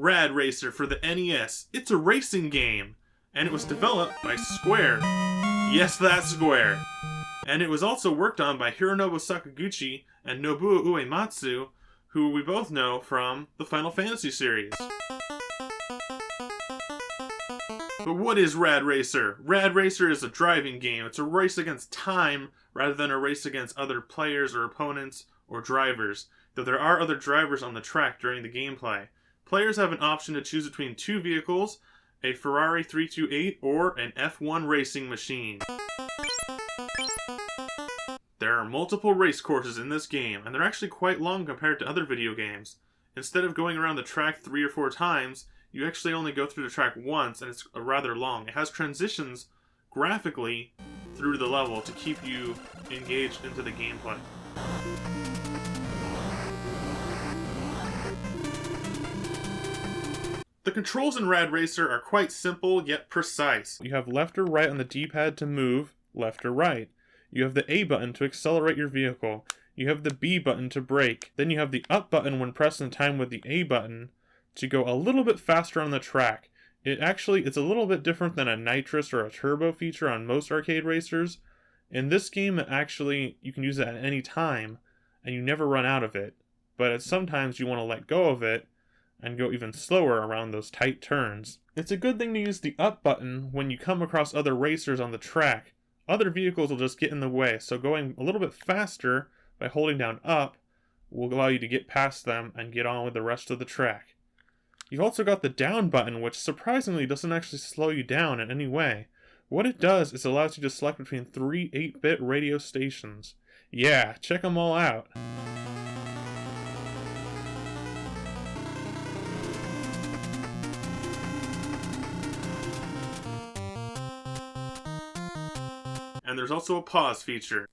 Rad Racer for the NES. It's a racing game, and it was developed by Square. Yes, that's Square. And it was also worked on by Hironobu Sakaguchi and Nobuo Uematsu, who we both know from the Final Fantasy series. But what is Rad Racer? Rad Racer is a driving game. It's a race against time rather than a race against other players or opponents or drivers, though there are other drivers on the track during the gameplay. Players have an option to choose between two vehicles, a Ferrari 328 or an F1 racing machine. There are multiple race courses in this game, and they're actually quite long compared to other video games. Instead of going around the track 3 or 4 times, you actually only go through the track once, and it's rather long. It has transitions graphically through the level to keep you engaged into the gameplay. The controls in Rad Racer are quite simple yet precise. You have left or right on the D-pad to move, left or right. You have the A button to accelerate your vehicle. You have the B button to brake. Then you have the up button when pressed in time with the A button to go a little bit faster on the track. It's a little bit different than a nitrous or a turbo feature on most arcade racers. In this game, you can use it at any time, and you never run out of it. But sometimes you want to let go of it and go even slower around those tight turns. It's a good thing to use the up button when you come across other racers on the track. Other vehicles will just get in the way, so going a little bit faster by holding down up will allow you to get past them and get on with the rest of the track. You've also got the down button, which surprisingly doesn't actually slow you down in any way. What it does is allows you to select between 3 8-bit radio stations. Yeah, check them all out. And there's also a pause feature.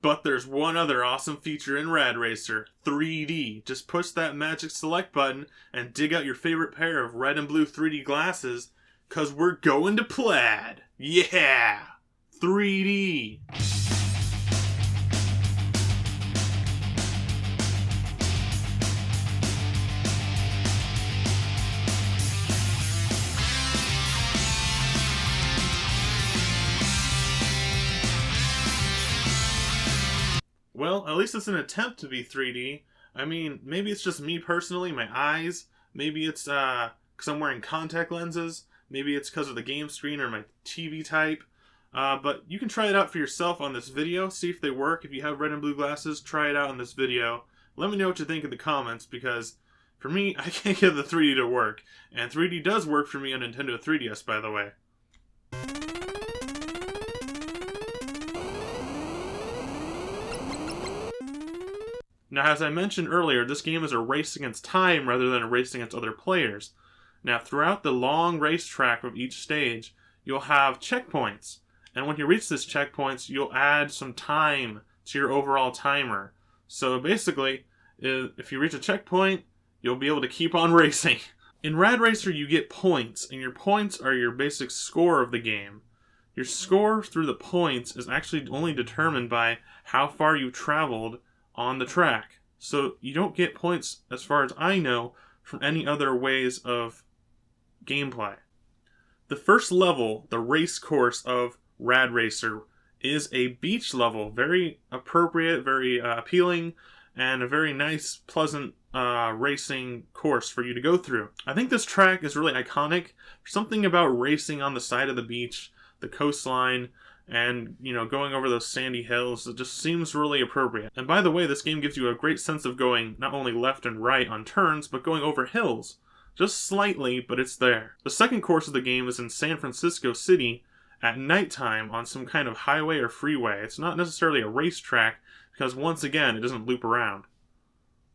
But there's one other awesome feature in Rad Racer, 3D. Just push that magic select button and dig out your favorite pair of red and blue 3D glasses, 'cause we're going to plaid. Yeah! 3D! Well, at least it's an attempt to be 3D. I mean, maybe it's just me personally, my eyes. Maybe it's because I'm wearing contact lenses. Maybe it's because of the game screen or my TV type. But you can try it out for yourself on this video. See if they work. If you have red and blue glasses, try it out in this video. Let me know what you think in the comments, because for me, I can't get the 3D to work. And 3D does work for me on Nintendo 3DS, by the way. Now, as I mentioned earlier, this game is a race against time rather than a race against other players. Now, throughout the long racetrack of each stage, you'll have checkpoints. And when you reach these checkpoints, you'll add some time to your overall timer. So basically, if you reach a checkpoint, you'll be able to keep on racing. In Rad Racer, you get points, and your points are your basic score of the game. Your score through the points is actually only determined by how far you traveled on the track. So you don't get points, as far as I know, from any other ways of gameplay. The first level, the race course of Rad Racer, is a beach level. Very appropriate, very appealing, and a very nice, pleasant racing course for you to go through. I think this track is really iconic. There's something about racing on the side of the beach, the coastline, and, going over those sandy hills. It just seems really appropriate. And by the way, this game gives you a great sense of going not only left and right on turns, but going over hills. Just slightly, but it's there. The second course of the game is in San Francisco City at nighttime on some kind of highway or freeway. It's not necessarily a racetrack, because once again, it doesn't loop around.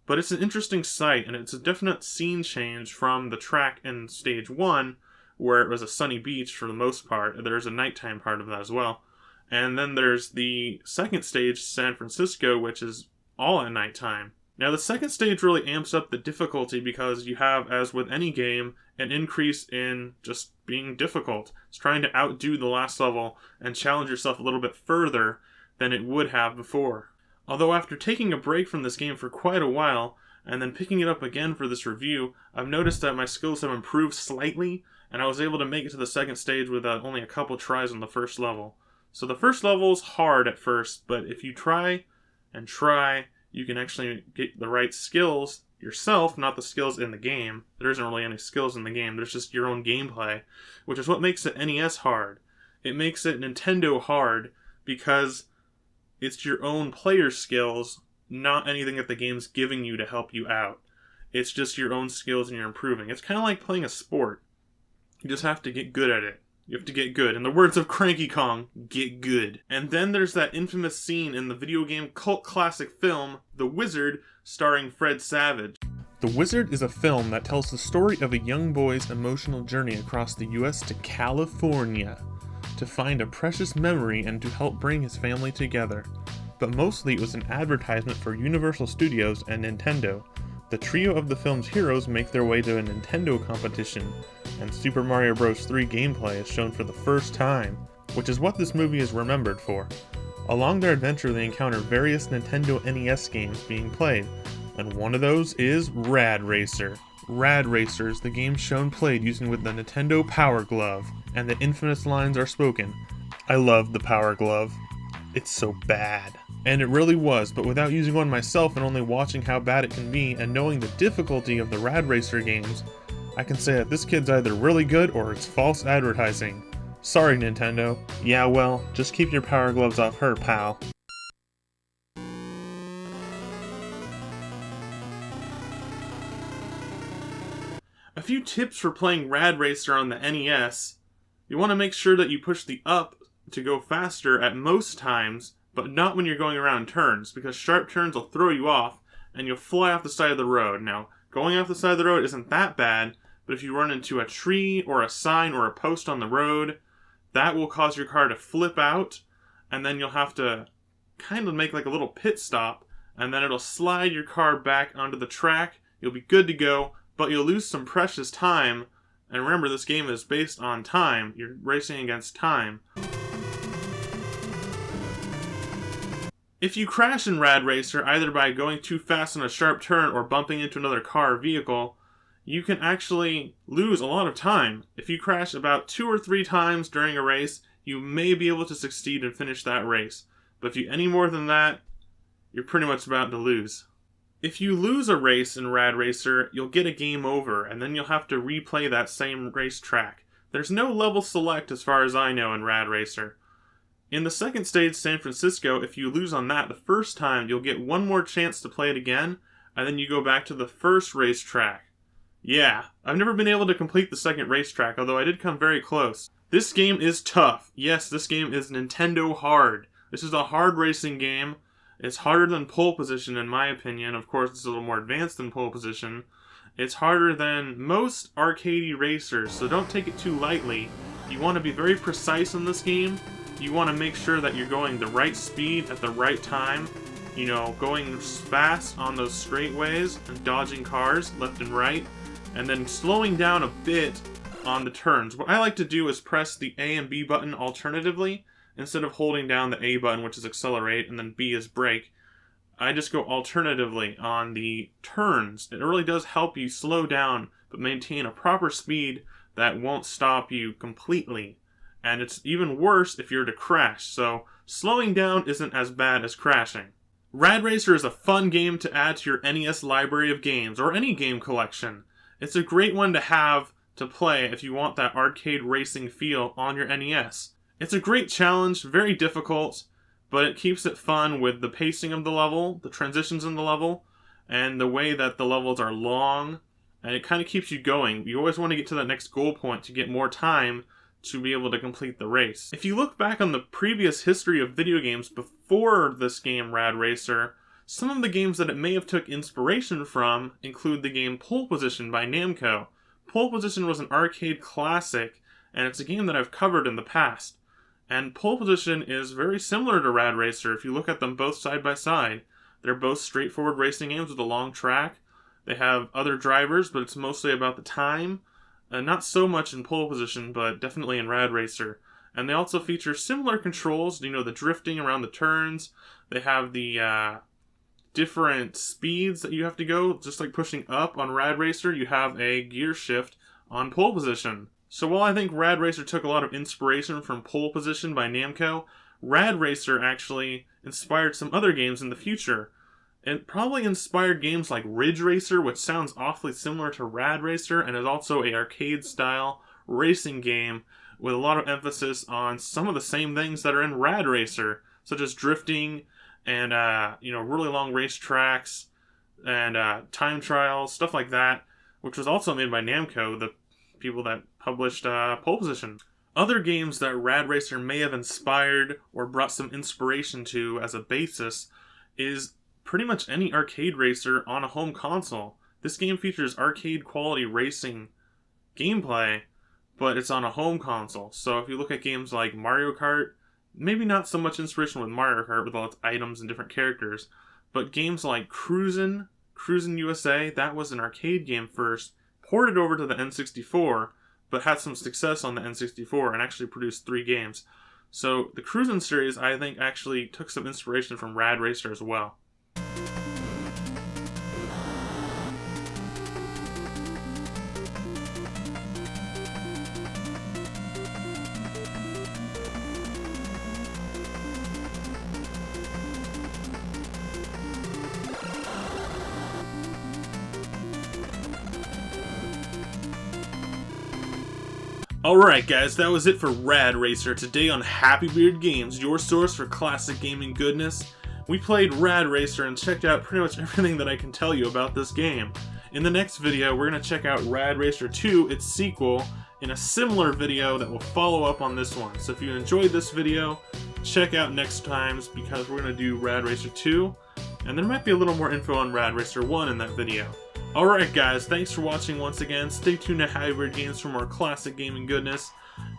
But it's an interesting sight, and it's a definite scene change from the track in Stage 1, where it was a sunny beach for the most part. There's a nighttime part of that as well. And then there's the second stage, San Francisco, which is all at nighttime. Now, the second stage really amps up the difficulty because you have, as with any game, an increase in just being difficult. It's trying to outdo the last level and challenge yourself a little bit further than it would have before. Although after taking a break from this game for quite a while, and then picking it up again for this review, I've noticed that my skills have improved slightly, and I was able to make it to the second stage with only a couple tries on the first level. So the first level is hard at first, but if you try and try, you can actually get the right skills yourself, not the skills in the game. There isn't really any skills in the game, there's just your own gameplay, which is what makes the NES hard. It makes it Nintendo hard because it's your own player skills, not anything that the game's giving you to help you out. It's just your own skills and you're improving. It's kind of like playing a sport. You just have to get good at it. You have to get good. In the words of Cranky Kong, get good. And then there's that infamous scene in the video game cult classic film, The Wizard, starring Fred Savage. The Wizard is a film that tells the story of a young boy's emotional journey across the US to California to find a precious memory and to help bring his family together. But mostly it was an advertisement for Universal Studios and Nintendo. The trio of the film's heroes make their way to a Nintendo competition, and Super Mario Bros. 3 gameplay is shown for the first time, which is what this movie is remembered for. Along their adventure they encounter various Nintendo NES games being played, and one of those is Rad Racer. Rad Racer is the game shown played using with the Nintendo Power Glove, and the infamous lines are spoken, "I love the Power Glove. It's so bad." And it really was, but without using one myself and only watching how bad it can be and knowing the difficulty of the Rad Racer games, I can say that this kid's either really good or it's false advertising. Sorry, Nintendo. Yeah, well, just keep your Power Gloves off her, pal. A few tips for playing Rad Racer on the NES. You want to make sure that you push the up to go faster at most times, but not when you're going around turns, because sharp turns will throw you off, and you'll fly off the side of the road. Now, going off the side of the road isn't that bad, but if you run into a tree, or a sign, or a post on the road, that will cause your car to flip out, and then you'll have to kind of make like a little pit stop, and then it'll slide your car back onto the track. You'll be good to go, but you'll lose some precious time, and remember, this game is based on time. You're racing against time. If you crash in Rad Racer, either by going too fast on a sharp turn or bumping into another car or vehicle, you can actually lose a lot of time. If you crash about 2 or 3 times during a race, you may be able to succeed and finish that race. But if you any more than that, you're pretty much about to lose. If you lose a race in Rad Racer, you'll get a game over, and then you'll have to replay that same racetrack. There's no level select as far as I know in Rad Racer. In the second stage, San Francisco, if you lose on that the first time, you'll get one more chance to play it again, and then you go back to the first racetrack. Yeah, I've never been able to complete the second racetrack, although I did come very close. This game is tough. Yes, this game is Nintendo hard. This is a hard racing game. It's harder than Pole Position, in my opinion. Of course, it's a little more advanced than Pole Position. It's harder than most arcadey racers, so don't take it too lightly. You want to be very precise in this game. You want to make sure that you're going the right speed at the right time. You know, going fast on those straightaways and dodging cars left and right. And then slowing down a bit on the turns. What I like to do is press the A and B button alternatively, instead of holding down the A button, which is accelerate, and then B is brake. I just go alternatively on the turns. It really does help you slow down, but maintain a proper speed that won't stop you completely. And it's even worse if you're to crash, so slowing down isn't as bad as crashing. Rad Racer is a fun game to add to your NES library of games, or any game collection. It's a great one to have to play if you want that arcade racing feel on your NES. It's a great challenge, very difficult, but it keeps it fun with the pacing of the level, the transitions in the level, and the way that the levels are long, and it kind of keeps you going. You always want to get to that next goal point to get more time to be able to complete the race. If you look back on the previous history of video games before this game, Rad Racer, some of the games that it may have took inspiration from include the game Pole Position by Namco. Pole Position was an arcade classic, and it's a game that I've covered in the past. And Pole Position is very similar to Rad Racer if you look at them both side by side. They're both straightforward racing games with a long track. They have other drivers, but it's mostly about the time. Not so much in Pole Position, but definitely in Rad Racer. And they also feature similar controls, you know, the drifting around the turns. They have the different speeds that you have to go, just like pushing up on Rad Racer, you have a gear shift on pole position. So while I think Rad Racer took a lot of inspiration from Pole Position by Namco, Rad Racer actually inspired some other games in the future. It probably inspired games like Ridge Racer, which sounds awfully similar to Rad Racer, and is also an arcade-style racing game with a lot of emphasis on some of the same things that are in Rad Racer, such as drifting and you know, really long race tracks and time trials, stuff like that, which was also made by Namco, the people that published Pole Position. Other games that Rad Racer may have inspired or brought some inspiration to as a basis is pretty much any arcade racer on a home console. This game features arcade quality racing gameplay, but it's on a home console. So if you look at games like Mario Kart, maybe not so much inspiration with Mario Kart with all its items and different characters, but games like Cruisin' USA, that was an arcade game first, ported over to the N64, but had some success on the N64 and actually produced 3 games. So the Cruisin' series, I think, actually took some inspiration from Rad Racer as well. Alright guys, that was it for Rad Racer. Today on Happy Beard Games, your source for classic gaming goodness. We played Rad Racer and checked out pretty much everything that I can tell you about this game. In the next video, we're going to check out Rad Racer 2, its sequel, in a similar video that will follow up on this one. So if you enjoyed this video, check out next time's, because we're going to do Rad Racer 2, and there might be a little more info on Rad Racer 1 in that video. Alright guys, thanks for watching once again. Stay tuned to Happy Beard Games for more classic gaming goodness.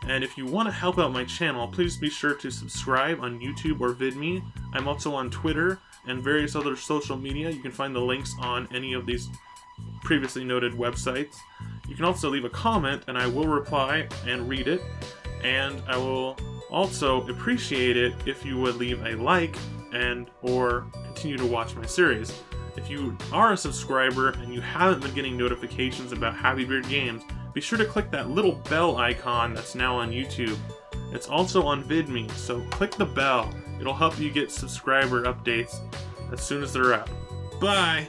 And if you want to help out my channel, please be sure to subscribe on YouTube or VidMe. I'm also on Twitter and various other social media. You can find the links on any of these previously noted websites. You can also leave a comment and I will reply and read it. And I will also appreciate it if you would leave a like and or continue to watch my series. If you are a subscriber and you haven't been getting notifications about Happy Beard Games, be sure to click that little bell icon that's now on YouTube. It's also on VidMe, so click the bell. It'll help you get subscriber updates as soon as they're up. Bye!